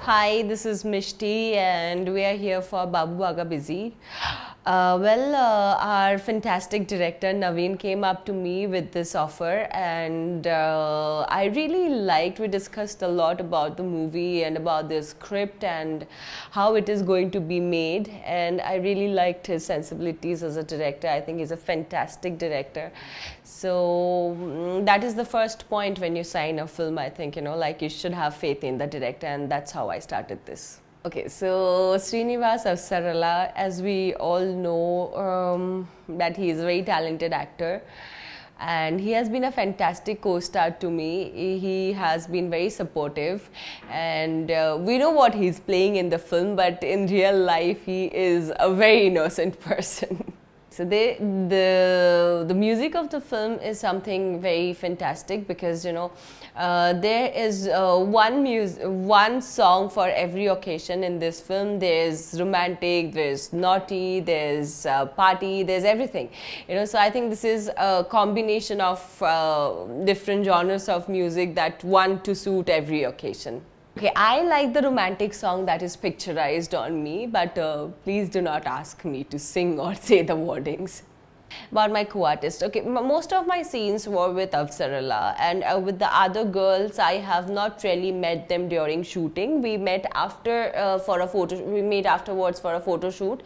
Hi, this is Mishti, and we are here for Babu Aga Busy. Our fantastic director Naveen came up to me with this offer, and I really liked. We discussed a lot about the movie and about the script and how it is going to be made. And I really liked his sensibilities as a director. I think he's a fantastic director. So that is the first point when you sign a film. I think, like, you should have faith in the director, and that's how I started this. Okay, so Srinivas Avsarala, as we all know, that he is a very talented actor, and he has been a fantastic co-star to me. He has been very supportive, and we know what he's playing in the film, but in real life he is a very innocent person. So the music of the film is something very fantastic because there is one song for every occasion in this film. There's romantic, there's naughty, there's party, there's everything. So I think this is a combination of different genres of music that want to suit every occasion. Okay, I like the romantic song that is picturized on me, but please do not ask me to sing or say the wordings. About my co-artist. Okay, most of my scenes were with Avsarala, and with the other girls I have not really met them during shooting. We met after for a photo. We met afterwards for a photo shoot,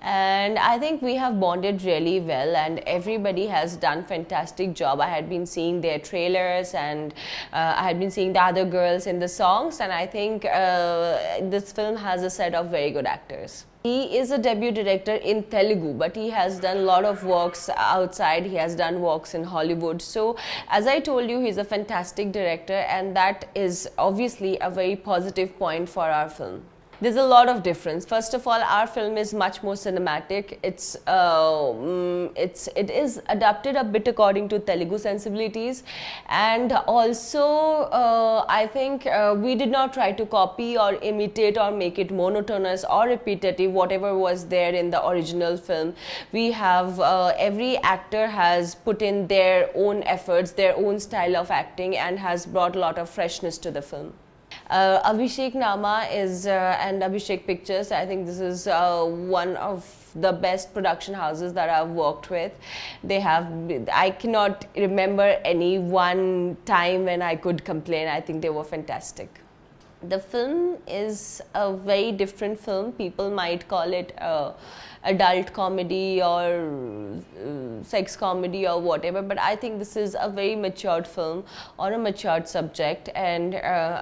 and I think we have bonded really well, and everybody has done fantastic job. I had been seeing their trailers, and I had been seeing the other girls in the songs, and I think this film has a set of very good actors. He is a debut director in Telugu, but he has done a lot of works outside. He has done works in Hollywood. So, as I told you, he's a fantastic director, and that is obviously a very positive point for our film. There's a lot of difference. First of all, our film is much more cinematic. It is adapted a bit according to Telugu sensibilities, and also I think we did not try to copy or imitate or make it monotonous or repetitive, whatever was there in the original film. We have every actor has put in their own efforts, their own style of acting, and has brought a lot of freshness to the film. Abhishek Nama is and Abhishek Pictures. I think this is one of the best production houses that I've worked with. I cannot remember any one time when I could complain. I think they were fantastic. The film is a very different film. People might call it adult comedy or sex comedy or whatever, but I think this is a very matured film on a matured subject, and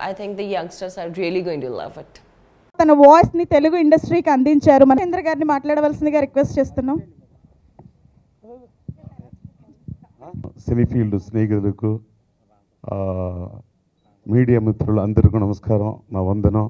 I think the youngsters are really going to love it. తన voice ని తెలుగు ఇండస్ట్రీకి అందించారు. మహేంద్ర గారిని మాట్లాడవలసిందిగా request చేస్తున్నాం. Cine field స్నేహితులకు media మిత్రులు అందరికీ నమస్కారం, నా వందనం.